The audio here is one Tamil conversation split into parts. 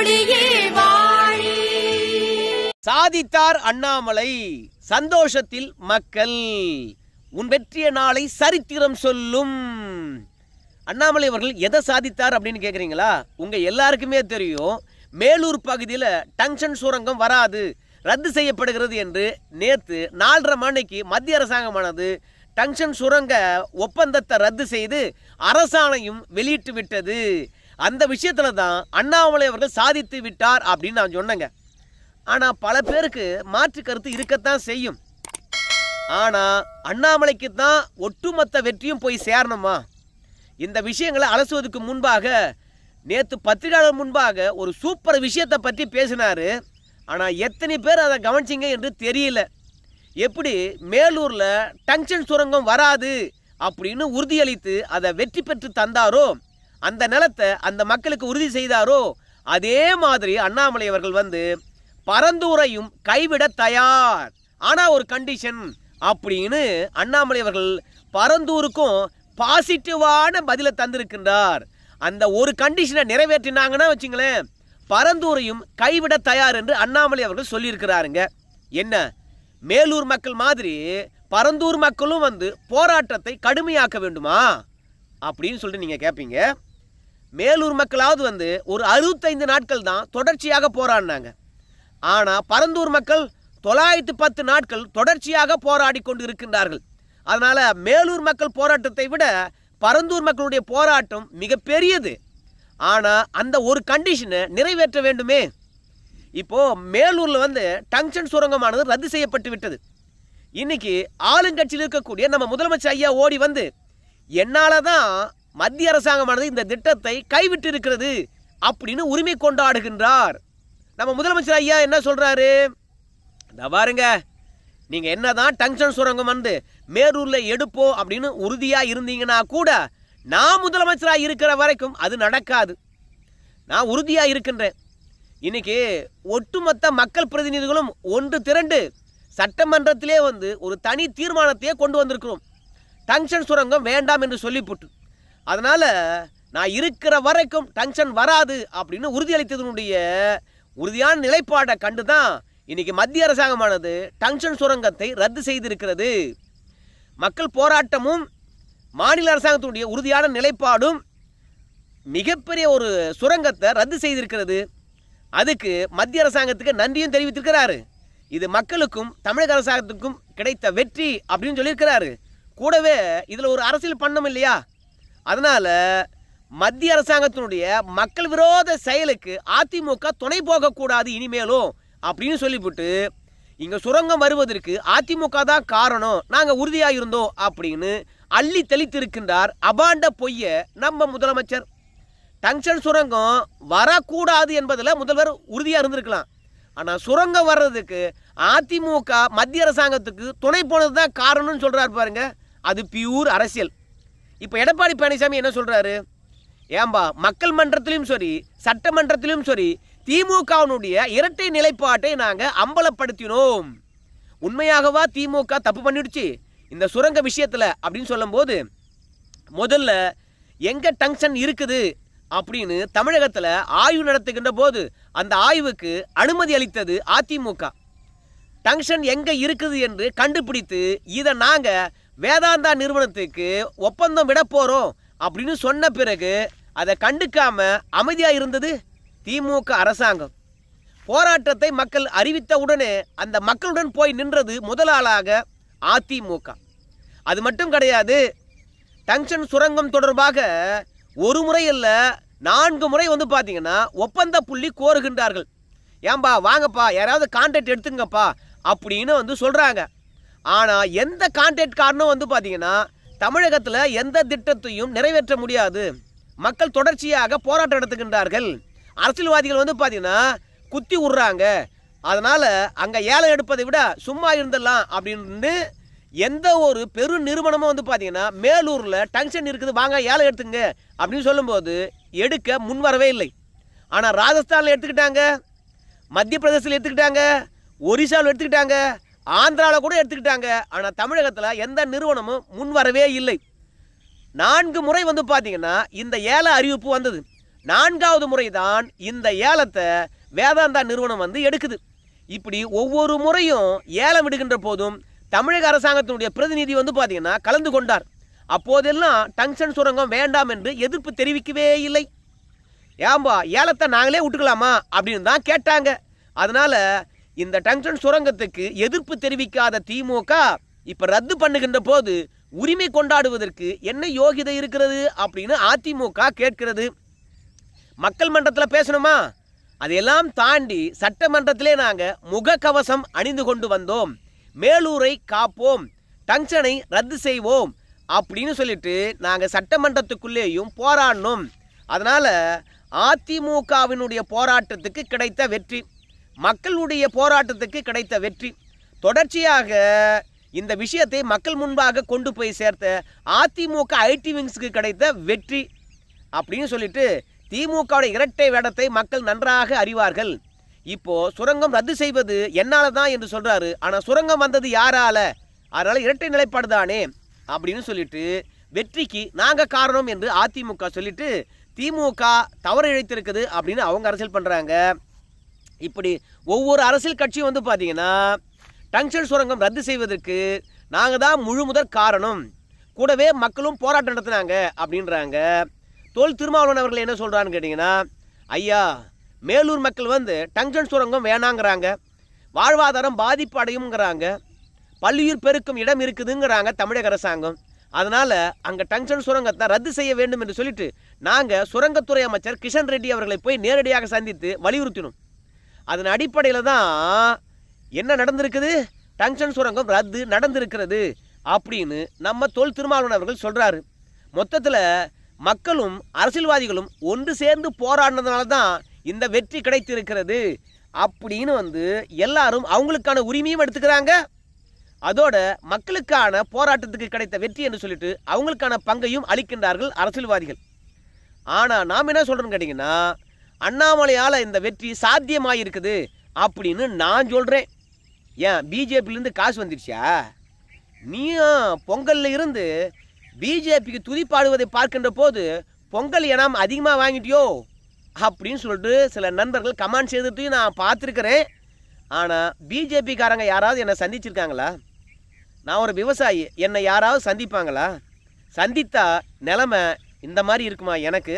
மொழியே வாழி. சாதித்தார் அண்ணாமலை, சந்தோஷத்தில் மக்கள். உன் வெற்றிய நாளை சரித்திரம் சொல்லும். அண்ணாமலை அவர்கள் எதை சாதித்தார் அப்படின்னு கேட்குறீங்களா? உங்க எல்லாருக்குமே தெரியும், மேலூர் பகுதியில் டங்ஷன் சுரங்கம் வராது, ரத்து செய்யப்படுகிறது என்று நேற்று 4:30 மணிக்கு மத்திய அரசாங்கமானது டங்ஷன் சுரங்க ஒப்பந்தத்தை ரத்து செய்து அரசாணையும் வெளியிட்டு விட்டது. அந்த விஷயத்துல தான் அண்ணாமலை அவர்கள் சாதித்து விட்டார் அப்படின்னு நான் சொன்னேங்க. ஆனால் பல பேருக்கு மாற்று கருத்து இருக்கத்தான் செய்யும். ஆனால் அண்ணாமலைக்கு தான் ஒட்டுமொத்த வெற்றியும் போய் சேரணுமா? இந்த விஷயங்களை அலசுவதற்கு முன்பாக நேற்று பத்திரிகையாளர் முன்பாக ஒரு சூப்பர் விஷயத்தை பற்றி பேசினார். ஆனால் எத்தனை பேர் அதை கவனிச்சிங்க என்று தெரியல. எப்படி மேலூரில் டங்ஷன் சுரங்கம் வராது அப்படின்னு உறுதியளித்து அதை வெற்றி பெற்று தந்தாரோ, அந்த நிலத்தை அந்த மக்களுக்கு உறுதி செய்தாரோ, அதே மாதிரி அண்ணாமலை அவர்கள் வந்து பரந்தூரையும் கைவிட தயார், ஆனால் ஒரு கண்டிஷன் அப்படின்னு அண்ணாமலை அவர்கள் பரந்தூருக்கும் பாசிட்டிவான பதிலை தந்திருக்கின்றார். அந்த ஒரு கண்டிஷனை நிறைவேற்றினாங்கன்னா வச்சுங்களேன், பரந்தூரையும் கைவிட தயார் என்று அண்ணாமலை அவர்கள் சொல்லியிருக்கிறாருங்க. என்ன, மேலூர் மக்கள் மாதிரி பரந்தூர் மக்களும் வந்து போராட்டத்தை கடுமையாக்க வேண்டுமா அப்படின்னு சொல்லிட்டு நீங்கள் கேட்பீங்க. மேலூர் மக்களாவது வந்து ஒரு 65 நாட்கள் தான் தொடர்ச்சியாக போராடினாங்க. ஆனால் பரந்தூர் மக்கள் 910 நாட்கள் தொடர்ச்சியாக போராடி கொண்டு இருக்கின்றார்கள். அதனால் மேலூர் மக்கள் போராட்டத்தை விட பரந்தூர் மக்களுடைய போராட்டம் மிகப்பெரியது. ஆனால் அந்த ஒரு கண்டிஷனை நிறைவேற்ற வேண்டுமே. இப்போது மேலூரில் வந்து டங்ஷன் சுரங்கமானது ரத்து செய்யப்பட்டு விட்டது. இன்னைக்கு ஆளுங்கட்சியில் இருக்கக்கூடிய நம்ம முதலமைச்சர் ஐயா ஓடி வந்து என்னால் தான் மத்திய அரசாங்கமானது இந்த திட்டத்தை கைவிட்டு இருக்கிறது அப்படின்னு உரிமை கொண்டாடுகின்றார். நம்ம முதலமைச்சர் ஐயா என்ன சொல்கிறாரு? இந்த பாருங்க, நீங்கள் என்ன தான் டங்ஷன் சுரங்கம் வந்து மேலூரில் எடுப்போம் அப்படின்னு உறுதியாக இருந்தீங்கன்னா கூட நான் முதலமைச்சராக இருக்கிற வரைக்கும் அது நடக்காது. நான் உறுதியாக இருக்கின்றேன். இன்னைக்கு ஒட்டுமொத்த மக்கள் பிரதிநிதிகளும் ஒன்று திரண்டு சட்டமன்றத்திலே வந்து ஒரு தனி தீர்மானத்தையே கொண்டு வந்திருக்கிறோம், டங்ஷன் சுரங்கம் வேண்டாம் என்று சொல்லிவிட்டு. அதனால் நான் இருக்கிற வரைக்கும் டங்ஷன் வராது அப்படின்னு உறுதியளித்ததனுடைய உறுதியான நிலைப்பாட்டை கண்டு தான் இன்னைக்கு மத்திய அரசாங்கமானது டங்ஷன் சுரங்கத்தை ரத்து செய்திருக்கிறது. மக்கள் போராட்டமும் மாநில அரசாங்கத்தினுடைய உறுதியான நிலைப்பாடும் மிகப்பெரிய ஒரு சுரங்கத்தை ரத்து செய்திருக்கிறது. அதுக்கு மத்திய அரசாங்கத்துக்கு நன்றியும் தெரிவித்திருக்கிறாரு. இது மக்களுக்கும் தமிழக அரசாங்கத்துக்கும் கிடைத்த வெற்றி அப்படின்னு சொல்லியிருக்கிறாரு. கூடவே இதில் ஒரு அரசியல் பண்ணணும் இல்லையா? அதனால் மத்திய அரசாங்கத்தினுடைய மக்கள் விரோத செயலுக்கு அதிமுக துணை போகக்கூடாது இனிமேலும் அப்படின்னு சொல்லிவிட்டு, இங்கே சுரங்கம் வருவதற்கு அதிமுக தான் காரணம், நாங்கள் உறுதியாக இருந்தோம் அப்படின்னு அள்ளி தெளித்திருக்கின்றார் அபாண்ட பொய்ய நம்ம முதலமைச்சர். டங்ஷன் சுரங்கம் வரக்கூடாது என்பதில் முதல்வர் உறுதியாக இருந்திருக்கலாம். ஆனால் சுரங்கம் வர்றதுக்கு அதிமுக மத்திய அரசாங்கத்துக்கு துணை போனது தான் காரணம்னு சொல்கிறாரு பாருங்க. அது பியூர் அரசியல். இப்போ எடப்பாடி பழனிசாமி என்ன சொல்கிறாரு? ஏம்பா, மக்கள் மன்றத்திலும் சரி சட்டமன்றத்திலும் சரி திமுகவினுடைய இரட்டை நிலைப்பாட்டை நாங்கள் அம்பலப்படுத்தினோம். உண்மையாகவா திமுக தப்பு பண்ணிடுச்சு இந்த சுரங்க விஷயத்தில் அப்படின்னு சொல்லும்போது, முதல்ல எங்கே டங்ஷன் இருக்குது அப்படின்னு தமிழகத்தில் ஆய்வு நடத்துகின்ற போது அந்த ஆய்வுக்கு அனுமதி அளித்தது அதிமுக. டங்ஷன் எங்கே இருக்குது என்று கண்டுபிடித்து இதை நாங்கள் வேதாந்தா நிறுவனத்துக்கு ஒப்பந்தம் விட போகிறோம் அப்படின்னு சொன்ன பிறகு அதை கண்டுக்காம அமைதியாக இருந்தது திமுக அரசாங்கம். போராட்டத்தை மக்கள் அறிவித்த உடனே அந்த மக்களுடன் போய் நின்றது முதலாளாக அதிமுக. அது மட்டும் கிடையாது, டங்ஷன் சுரங்கம் தொடர்பாக ஒரு முறை இல்லை 4 முறை வந்து பார்த்தீங்கன்னா ஒப்பந்த புள்ளி கோருகின்றார்கள். ஏன்பா வாங்கப்பா, யாராவது கான்ட்ராக்ட் எடுத்துங்கப்பா அப்படின்னு வந்து சொல்கிறாங்க. ஆனால் எந்த கான்ட்ராக்ட் காரணம் வந்து பார்த்தீங்கன்னா தமிழகத்தில் எந்த திட்டத்தையும் நிறைவேற்ற முடியாது. மக்கள் தொடர்ச்சியாக போராட்டம் நடத்துகின்றார்கள். அரசியல்வாதிகள் வந்து பார்த்தீங்கன்னா குத்தி விட்றாங்க. அதனால் அங்கே ஏலம் எடுப்பதை விட சும்மா இருந்துடலாம் அப்படின்னு எந்த ஒரு பெரு நிறுவனமும் வந்து பார்த்தீங்கன்னா மேலூரில் டங்ஷன் இருக்குது வாங்க ஏலம் எடுத்துங்க அப்படின்னு சொல்லும்போது எடுக்க முன்வரவே இல்லை. ஆனால் ராஜஸ்தானில் எடுத்துக்கிட்டாங்க, மத்திய பிரதேசத்தில் எடுத்துக்கிட்டாங்க, ஒரிசாவில் எடுத்துக்கிட்டாங்க, ஆந்திராவில் கூட எடுத்துக்கிட்டாங்க. ஆனால் தமிழகத்தில் எந்த நிறுவனமும் முன்வரவே இல்லை. 4 முறை வந்து பார்த்தீங்கன்னா இந்த ஏல அறிவிப்பு வந்தது. 4வது முறைதான் இந்த ஏலத்தை வேதாந்தா நிறுவனம் வந்து எடுக்குது. இப்படி ஒவ்வொரு முறையும் ஏலம் விடுகின்ற போதும் தமிழக அரசாங்கத்தினுடைய பிரதிநிதி வந்து பார்த்தீங்கன்னா கலந்து கொண்டார். அப்போதெல்லாம் டங்ஸ்டன் சுரங்கம் வேண்டாம் என்று எதிர்ப்பு தெரிவிக்கவே இல்லை. ஏம்பா ஏலத்தை நாங்களே விட்டுக்கலாமா அப்படின்னு தான் கேட்டாங்க. அதனால இந்த டங்ஸ்டன் சுரங்கத்துக்கு எதிர்ப்பு தெரிவிக்காத திமுக இப்ப ரத்து பண்ணுகின்ற போது உரிமை கொண்டாடுவதற்கு என்ன யோகிதை இருக்கிறது அப்படின்னு அதிமுக கேட்கிறது. மக்கள் மன்றத்தில் பேசணுமா? அதையெல்லாம் தாண்டி சட்டமன்றத்திலே நாங்கள் முகக்கவசம் அணிந்து கொண்டு வந்தோம், மேலூரை காப்போம், டங்ஸ்டனை ரத்து செய்வோம் அப்படின்னு சொல்லிட்டு நாங்கள் சட்டமன்றத்துக்குள்ளேயும் போராடணும். அதனால் அதிமுகவினுடைய போராட்டத்துக்கு கிடைத்த வெற்றி, மக்களுடைய போராட்டத்துக்கு கிடைத்த வெற்றி, தொடர்ச்சியாக இந்த விஷயத்தை மக்கள் முன்பாக கொண்டு போய் சேர்த்த அதிமுக ஐடி விங்ஸுக்கு கிடைத்த வெற்றி அப்படின்னு சொல்லிட்டு திமுகவுடைய இரட்டை வேடத்தை மக்கள் நன்றாக அறிவார்கள். இப்போ சுரங்கம் ரத்து செய்வது என்னால தான் என்று சொல்றாரு. ஆனால் சுரங்கம் வந்தது யாரால? அதனால இரட்டை நிலைப்பாடு தானே அப்படின்னு சொல்லிட்டு வெற்றிக்கு நாங்கள் காரணம் என்று அதிமுக சொல்லிட்டு திமுக தவறு இழைத்திருக்குது அப்படின்னு அவங்க அரசியல் பண்ணுறாங்க. இப்படி ஒவ்வொரு அரசியல் கட்சியும் வந்து பார்த்தீங்கன்னா டங்ஸ்டன் சுரங்கம் ரத்து செய்வதற்கு நாங்கள் தான் முழு முதற் காரணம், கூடவே மக்களும் போராட்டம் நடத்துனாங்க அப்படின்றாங்க. தொல் திருமாவளவன் அவர்கள் என்ன சொல்கிறான்னு கேட்டிங்கன்னா, ஐயா மேலூர் மக்கள் வந்து டங்ஸ்டன் சுரங்கம் வேணாங்கிறாங்க, வாழ்வாதாரம் பாதிப்பு அடையுங்கிறாங்க, பல்லுயிர் பெருக்கும் இடம் இருக்குதுங்கிறாங்க தமிழக அரசாங்கம். அதனால் அங்கே டங்ஸ்டன் சுரங்கத்தை ரத்து செய்ய வேண்டும் என்று சொல்லிட்டு நாங்கள் சுரங்கத்துறை அமைச்சர் கிஷன் ரெட்டி அவர்களை போய் நேரடியாக சந்தித்து வலியுறுத்தினோம். அதன் அடிப்படையில் தான் என்ன நடந்திருக்குது, டங்ஸ்டன் சுரங்கம் ரத்து நடந்திருக்கிறது அப்படின்னு நம்ம தொல் திருமாவளவன் அவர்கள் சொல்கிறாரு. மொத்தத்தில் மக்களும் அரசியல்வாதிகளும் ஒன்று சேர்ந்து போராடினதுனால தான் இந்த வெற்றி கிடைத்திருக்கிறது அப்படின்னு வந்து எல்லாரும் அவங்களுக்கான உரிமையும் எடுத்துக்கிறாங்க. அதோட மக்களுக்கான போராட்டத்துக்கு கிடைத்த வெற்றி என்று சொல்லிட்டு அவங்களுக்கான பங்கையும் அளிக்கின்றார்கள் அரசியல்வாதிகள். ஆனால் நாம் என்ன சொல்கிறோன்னு கேட்டிங்கன்னா, அண்ணாமலையால் இந்த வெற்றி சாத்தியமாயிருக்குது அப்படின்னு நான் சொல்கிறேன். ஏன் பிஜேபியிலேருந்து காசு வந்துடுச்சா? நீயும் பொங்கலில் இருந்து பிஜேபிக்கு துதிப்பாடுவதை பார்க்கின்ற போது பொங்கல் இனம் அதிகமாக வாங்கிட்டியோ அப்படின்னு சொல்லிட்டு சில நண்பர்கள் கமெண்ட் செய்துட்டையும் நான் பார்த்துருக்கிறேன். ஆனால் பிஜேபிக்காரங்க யாராவது என்னை சந்திச்சிருக்காங்களா? நான் ஒரு விவசாயி, என்னை யாராவது சந்திப்பாங்களா? சந்தித்தா நிலைமை இந்த மாதிரி இருக்குமா? எனக்கு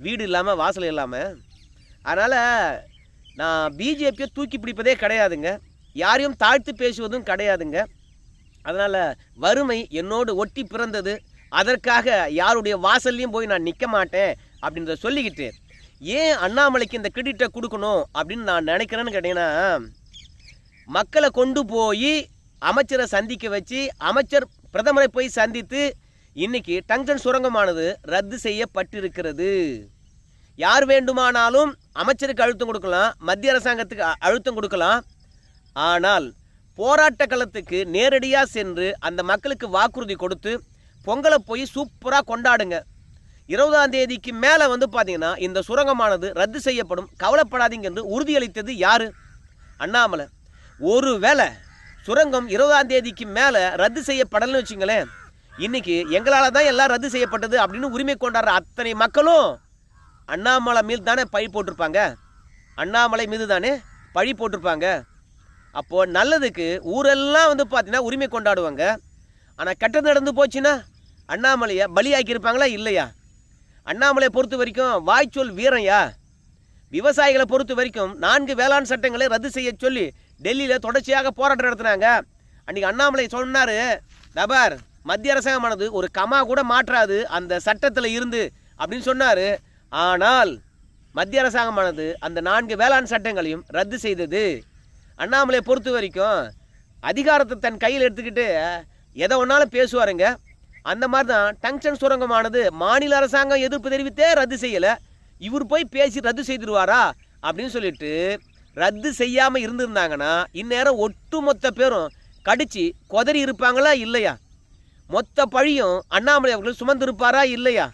வீடு இல்லாமல் வாசல் இல்லாமல். அதனால் நான் பிஜேபியை தூக்கி பிடிப்பதே கிடையாதுங்க, யாரையும் தாழ்த்து பேசுவதும் கிடையாதுங்க. அதனால் வறுமை என்னோடு ஒட்டி பிறந்தது, அதற்காக யாருடைய வாசல்லையும் போய் நான் நிற்க மாட்டேன் அப்படின்றத சொல்லிக்கிட்டு ஏன் அண்ணாமலைக்கு இந்த கிரெடிட்டை கொடுக்கணும் அப்படின்னு நான் நினைக்கிறேன்னு கேட்டிங்கன்னா, மக்களை கொண்டு போய் அமைச்சரை சந்திக்க வச்சு அமைச்சர் பிரதமரை போய் சந்தித்து இன்னைக்கு டங்ஸ்டன் சுரங்கமானது ரத்து செய்யப்பட்டிருக்கிறது. யார் வேண்டுமானாலும் அமைச்சருக்கு அழுத்தம் கொடுக்கலாம், மத்திய அரசாங்கத்துக்கு அழுத்தம் கொடுக்கலாம். ஆனால் போராட்ட களத்துக்கு நேரடியாக சென்று அந்த மக்களுக்கு வாக்குறுதி கொடுத்து பொங்கலை போய் சூப்பராக கொண்டாடுங்க. 20ஆம் தேதிக்கு மேலே வந்து பார்த்தீங்கன்னா இந்த சுரங்கமானது ரத்து செய்யப்படும், கவலைப்படாதீங்க என்று உறுதியளித்தது யார்? அண்ணாமலை. ஒருவேளை சுரங்கம் 20ஆம் தேதிக்கு மேலே ரத்து செய்யப்படலன்னு வச்சுங்களேன், இன்னைக்கு எங்களால் தான் எல்லாம் ரத்து செய்யப்பட்டது அப்படின்னு உரிமை கொண்டாடுற அத்தனை மக்களும் அண்ணாமலை மீது தானே பழி போட்டிருப்பாங்க, அண்ணாமலை மீது தானே பழி போட்டிருப்பாங்க. அப்போது நல்லதுக்கு ஊரெல்லாம் வந்து பார்த்தீங்கன்னா உரிமை கொண்டாடுவாங்க. ஆனால் கெட்டது நடந்து போச்சுன்னா அண்ணாமலையை பலியாக்கியிருப்பாங்களா இல்லையா? அண்ணாமலையை பொறுத்த வரைக்கும் வாய்ச்சொல் வீரன்யா. விவசாயிகளை பொறுத்த வரைக்கும் 4 வேளாண் சட்டங்களை ரத்து செய்ய சொல்லி டெல்லியில் தொடர்ச்சியாக போராட்டம் நடத்துனாங்க. அன்றைக்கி அண்ணாமலை சொன்னார், தபார் மத்திய அரசாங்கமானது ஒரு கமா கூட மாற்றாது அந்த சட்டத்தில் இருந்து அப்படின்னு சொன்னார். ஆனால் மத்திய அரசாங்கமானது அந்த 4 வேளாண் சட்டங்களையும் ரத்து செய்தது. அண்ணாமலையை பொறுத்த வரைக்கும் அதிகாரத்தை தன் கையில் எடுத்துக்கிட்டு எதை ஒன்றாலும் பேசுவாருங்க. அந்த மாதிரி தான் டங்ஸ்டன் சுரங்கமானது மாநில அரசாங்கம் எதிர்ப்பு தெரிவித்தே ரத்து செய்யலை, இவர் போய் பேசி ரத்து செய்திருவாரா அப்படின்னு சொல்லிட்டு ரத்து செய்யாமல் இருந்திருந்தாங்கன்னா இந்நேரம் ஒட்டுமொத்த பேரும் கடிச்சு கொதறி இருப்பாங்களா இல்லையா? மொத்த பழியும் அண்ணாமலை அவர்கள் சுமந்திருப்பாரா இல்லையா?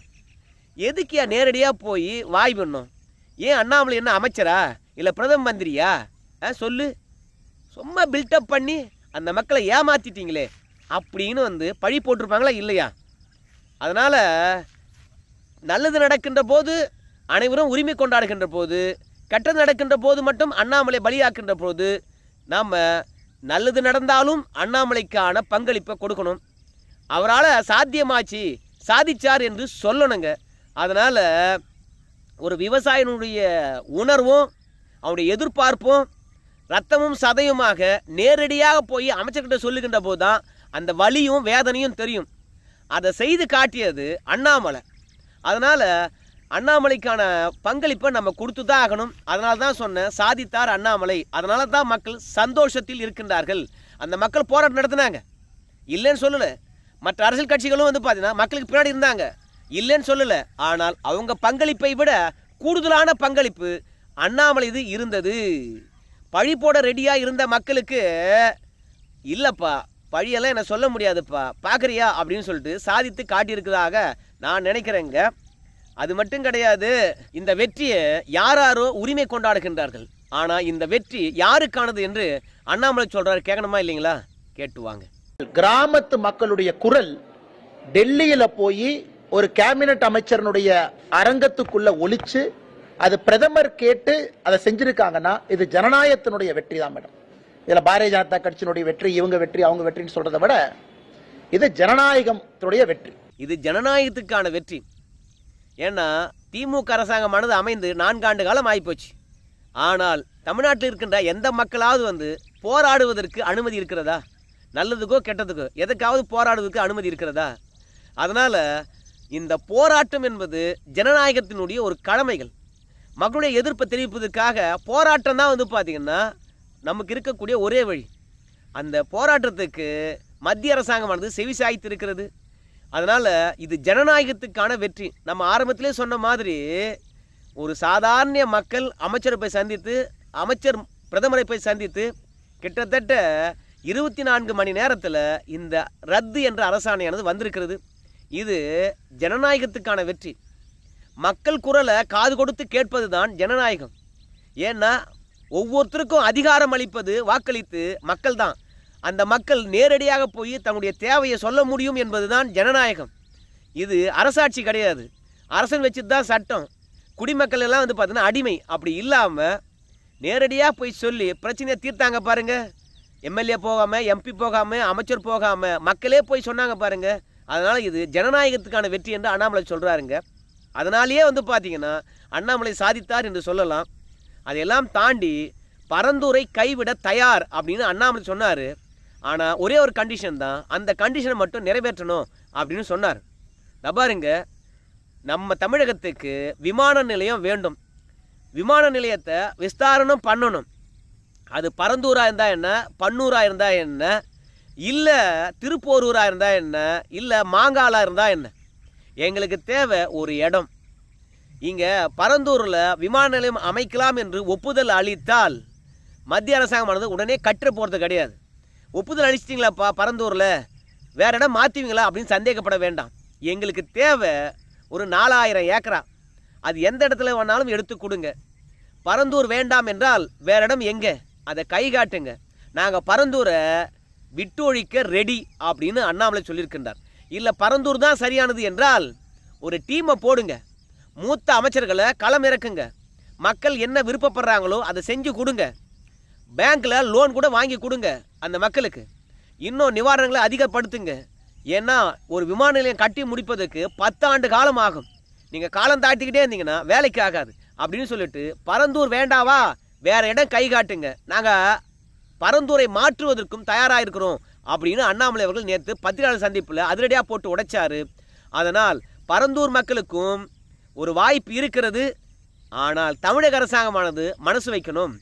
எதுக்கியா நேரடியாக போய் வாய் பண்ணும்? ஏன் அண்ணாமலை என்ன அமைச்சரா இல்லை பிரதம மந்திரியா? சொல்லு. சும்மா பில்டப் பண்ணி அந்த மக்களை ஏமாத்திட்டீங்களே அப்படின்னு வந்து பழி போட்டிருப்பாங்களா இல்லையா? அதனால் நல்லது நடக்கின்ற போது அனைவரும் உரிமை கொண்டாடுகின்ற போது, கெட்டது நடக்கின்ற போது மட்டும் அண்ணாமலை பலியாக்கின்ற போது நாம் நல்லது நடந்தாலும் அண்ணாமலைக்கான பங்களிப்பை கொடுக்கணும். அவரால் சாத்தியமாச்சு, சாதிச்சார் என்று சொல்லணுங்க. அதனால் ஒரு விவசாயினுடைய உணர்வும் அவனுடைய எதிர்பார்ப்பும் ரத்தமும் சதையுமாக நேரடியாக போய் அமைச்சர்கிட்ட சொல்லுகின்ற போது தான் அந்த வலியும் வேதனையும் தெரியும். அதை செய்து காட்டியது அண்ணாமலை. அதனால் அண்ணாமலைக்கான பங்களிப்பை நம்ம கொடுத்து தான் ஆகணும். அதனால தான் சொன்னேன், சாதித்தார் அண்ணாமலை. அதனால தான் மக்கள் சந்தோஷத்தில் இருக்கின்றார்கள். அந்த மக்கள் போராட்டம் நடத்தினாங்க, இல்லைன்னு சொல்லலை. மற்ற அரசியல் கட்சிகளும் வந்து பார்த்தீங்கன்னா மக்களுக்கு பின்னாடி இருந்தாங்க, இல்லைன்னு சொல்லலை. ஆனால் அவங்க பங்களிப்பை விட கூடுதலான பங்களிப்பு அண்ணாமலை இது இருந்தது. பழி போட ரெடியாக இருந்த மக்களுக்கு இல்லைப்பா, பழியெல்லாம் என்ன சொல்ல முடியாதுப்பா, பார்க்குறியா அப்படின்னு சொல்லிட்டு சாதித்து காட்டியிருக்கிறதாக நான் நினைக்கிறேங்க. அது மட்டும் கிடையாது, இந்த வெற்றியை யாரோ உரிமை கொண்டாடுகின்றார்கள். ஆனால் இந்த வெற்றி யாருக்கானது என்று அண்ணாமலை சொல்றாரு. கேட்கணுமா இல்லைங்களா? கேட்டுவாங்க. கிராமத்து மக்களுடைய குரல் டெல்லியில போய் ஒரு கேபினட் அமைச்சரனுடைய அரங்கத்துக்குள்ள ஒலிச்சு அது பிரதமர் கேட்டு அதை செஞ்சிருக்காங்கன்னா இது ஜனநாயகத்தினுடைய வெற்றி தான் மேடம். இதுல பாரதிய ஜனதா கட்சியினுடைய வெற்றி, இவங்க வெற்றி, அவங்க வெற்றின்னு சொல்றதை விட இது ஜனநாயகத்தினுடைய வெற்றி. இது ஜனநாயகத்துக்கான வெற்றி. ஏன்னா திமுக அரசாங்கமானது அமைந்து 4 ஆண்டு காலம் ஆகிப்போச்சு. ஆனால் தமிழ்நாட்டில் இருக்கின்ற எந்த மக்களாவது வந்து போராடுவதற்கு அனுமதி இருக்கிறதா? நல்லதுக்கோ கெட்டதுக்கோ எதுக்காவது போராடுவதற்கு அனுமதி இருக்கிறதா? அதனால் இந்த போராட்டம் என்பது ஜனநாயகத்தினுடைய ஒரு கடமைகள். மக்களுடைய எதிர்ப்பை தெரிவிப்பதற்காக போராட்டம் தான் வந்து பார்த்திங்கன்னா நமக்கு இருக்கக்கூடிய ஒரே வழி. அந்த போராட்டத்துக்கு மத்திய அரசாங்கமானது செவிசாய்த்து இருக்கிறது. அதனால் இது ஜனநாயகத்துக்கான வெற்றி. நம்ம ஆரம்பத்திலே சொன்ன மாதிரி ஒரு சாதாரண மக்கள் அமைச்சரை போய் சந்தித்து, அமைச்சர் பிரதமரை போய் சந்தித்து கிட்டத்தட்ட 24 மணி நேரத்தில் இந்த ரத்து என்ற அரசாணையானது வந்திருக்கிறது. இது ஜனநாயகத்துக்கான வெற்றி. மக்கள் குரலை காது கொடுத்து கேட்பது தான் ஜனநாயகம். ஏன்னா ஒவ்வொருத்தருக்கும் அதிகாரம் அளிப்பது வாக்களித்து மக்கள் தான். அந்த மக்கள் நேரடியாக போய் தன்னுடைய தேவையை சொல்ல முடியும் என்பது தான் ஜனநாயகம். இது அரசாட்சி கிடையாது. அரசன் வச்சுட்டு தான் சட்டம். குடிமக்கள் எல்லாம் வந்து பார்த்தீங்கன்னா அடிமை. அப்படி இல்லாமல் நேரடியாக போய் சொல்லி பிரச்சனையை தீர்த்தாங்க பாருங்கள். எம்எல்ஏ போகாமல், எம்பி போகாமல், அமைச்சர் போகாமல் மக்களே போய் சொன்னாங்க பாருங்கள். அதனால் இது ஜனநாயகத்துக்கான வெற்றி என்று அண்ணாமலை சொல்கிறாருங்க. அதனாலேயே வந்து பார்த்திங்கன்னா அண்ணாமலை சாதித்தார் என்று சொல்லலாம். அதையெல்லாம் தாண்டி பரந்தூரை கைவிட தயார் அப்படின்னு அண்ணாமலை சொன்னார். ஆனால் ஒரே ஒரு கண்டிஷன் தான், அந்த கண்டிஷனை மட்டும் நிறைவேற்றணும் அப்படின்னு சொன்னார். பாருங்க, நம்ம தமிழகத்துக்கு விமான நிலையம் வேண்டும். விமான நிலையத்தை விஸ்தாரணம் பண்ணணும். அது பரந்தூராக இருந்தால் என்ன, பன்னூராக இருந்தால் என்ன, இல்லை திருப்போரூராக இருந்தால் என்ன, இல்லை மாங்காலாக இருந்தால் என்ன, எங்களுக்கு தேவை ஒரு இடம். இங்கே பரந்தூரில் விமான நிலையம் அமைக்கலாம் என்று ஒப்புதல் அளித்தால் மத்திய அரசாங்கமானது உடனே கற்று போகிறது கிடையாது. ஒப்புதல் அளிச்சிட்டிங்களாப்பா பரந்தூரில், வேறு இடம் மாற்றுவீங்களா அப்படின்னு சந்தேகப்பட வேண்டாம். எங்களுக்கு தேவை ஒரு 4000 ஏக்கரா. அது எந்த இடத்துல வேணாலும் எடுத்து கொடுங்க. பரந்தூர் வேண்டாம் என்றால் வேறு இடம் எங்கே, அதை கை காட்டுங்க. நாங்கள் பரந்தூரை விட்டு ஒழிக்க ரெடி அப்படின்னு அண்ணாமலை சொல்லியிருக்கின்றார். இல்லை பரந்தூர் தான் சரியானது என்றால் ஒரு டீமை போடுங்க, மூத்த அமைச்சர்களை களம் இறக்குங்க, மக்கள் என்ன விருப்பப்படுறாங்களோ அதை செஞ்சு கொடுங்க. பேங்க்கில் லோன் கூட வாங்கி கொடுங்க அந்த மக்களுக்கு. இன்னும் நிவாரணங்களை அதிகப்படுத்துங்க. ஏன்னா ஒரு விமான நிலையம் கட்டி முடிப்பதற்கு 10 ஆண்டு காலம் ஆகும். நீங்கள் காலம் தாட்டிக்கிட்டே இருந்தீங்கன்னா வேலைக்கு ஆகாது அப்படின்னு சொல்லிட்டு பரந்தூர் வேண்டாவா, வேறு இடம் கை காட்டுங்க, நாங்கள் பரந்தூரை மாற்றுவதற்கும் தயாராக இருக்கிறோம் அப்படின்னு அண்ணாமலை அவர்கள் நேற்று பத்திரிகையாளர் சந்திப்பில் அதிரடியாக போட்டு உடைச்சார். அதனால் பரந்தூர் மக்களுக்கும் ஒரு வாய்ப்பு இருக்கிறது. ஆனால் தமிழக அரசாங்கமானது மனசு வைக்கணும்.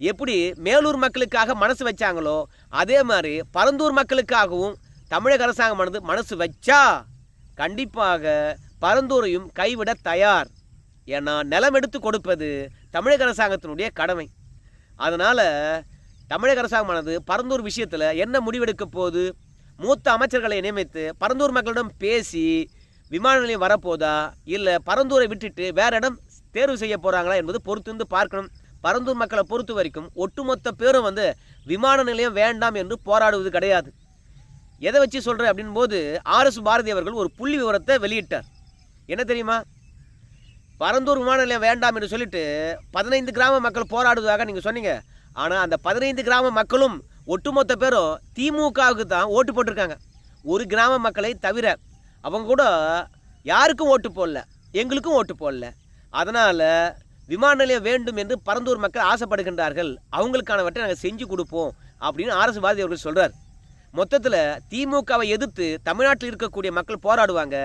எப்படி மேலூர் மக்களுக்காக மனசு வச்சாங்களோ அதே மாதிரி பரந்தூர் மக்களுக்காகவும் தமிழக அரசாங்கமானது மனசு வச்சா கண்டிப்பாக பரந்தூரையும் கைவிட தயார். ஏன்னா நிலம் எடுத்து கொடுப்பது தமிழக அரசாங்கத்தினுடைய கடமை. அதனால் தமிழக அரசாங்கமானது பரந்தூர் விஷயத்தில் என்ன முடிவெடுக்க போகுது, மூத்த அமைச்சர்களை நியமித்து பரந்தூர் மக்களிடம் பேசி விமான நிலையம் வரப்போதா, இல்லை பரந்தூரை விட்டுட்டு வேறு இடம் தேர்வு செய்ய போகிறாங்களா என்பது பொறுத்து பார்க்கணும். பரந்தூர் மக்களை பொறுத்த வரைக்கும் ஒட்டுமொத்த பேரும் வந்து விமான நிலையம் வேண்டாம் என்று போராடுவது கிடையாது. எதை வச்சு சொல்கிறேன் அப்படின் போது RS பாரதி அவர்கள் ஒரு புள்ளி விவரத்தை வெளியிட்டார். என்ன தெரியுமா? பரந்தூர் விமான நிலையம் வேண்டாம் என்று சொல்லிட்டு 15 கிராம மக்கள் போராடுவதாக நீங்கள் சொன்னீங்க. ஆனால் அந்த 15 கிராம மக்களும் ஒட்டுமொத்த பேரும் திமுகவுக்கு தான் ஓட்டு போட்டிருக்காங்க. ஒரு கிராம மக்களை தவிர அவங்க கூட யாருக்கும் ஓட்டு போடல, எங்களுக்கும் ஓட்டு போடல. அதனால் விமான நிலையம் வேண்டும் என்று பரந்தூர் மக்கள் ஆசைப்படுகின்றார்கள். அவங்களுக்கானவற்றை நாங்கள் செஞ்சு கொடுப்போம் அப்படின்னு ஆர்எஸ் பாரதி அவர்கள் சொல்கிறார். மொத்தத்தில் திமுகவை எதிர்த்து தமிழ்நாட்டில் இருக்கக்கூடிய மக்கள் போராடுவாங்க.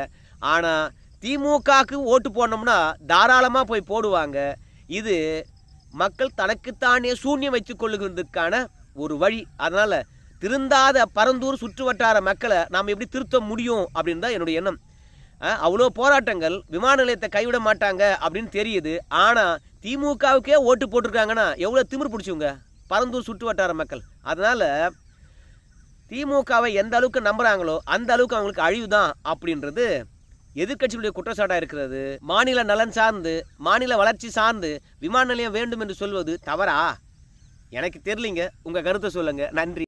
ஆனால் திமுகவுக்கு ஓட்டு போடணும்னா தாராளமாக போய் போடுவாங்க. இது மக்கள் தனக்குத்தானே சூன்யம் வைத்துக் கொள்ளுகிறதுக்கான ஒரு வழி. அதனால் திருந்தாத பரந்தூர் சுற்று வட்டார மக்களை நாம் எப்படி திருத்த முடியும் அப்படின்னு தான் என்னுடைய எண்ணம். அவ்வளோ போராட்டங்கள், விமான நிலையத்தை கைவிட மாட்டாங்க அப்படின்னு தெரியுது. ஆனால் திமுகவுக்கே ஓட்டு போட்டிருக்காங்கன்னா எவ்வளோ திமிர் பிடிச்சவங்க பரந்தூர் சுற்று வட்டார மக்கள். அதனால் திமுகவை எந்த அளவுக்கு நம்புகிறாங்களோ அந்த அளவுக்கு அவங்களுக்கு அழிவு தான் அப்படின்றது எதிர்க்கட்சிகளுடைய குற்றச்சாட்டாக இருக்கிறது. மாநில நலன் சார்ந்து, மாநில வளர்ச்சி சார்ந்து விமான நிலையம் வேண்டும் என்று சொல்வது தவறா? எனக்கு தெரியலிங்க. உங்கள் கருத்தை சொல்லுங்கள். நன்றி.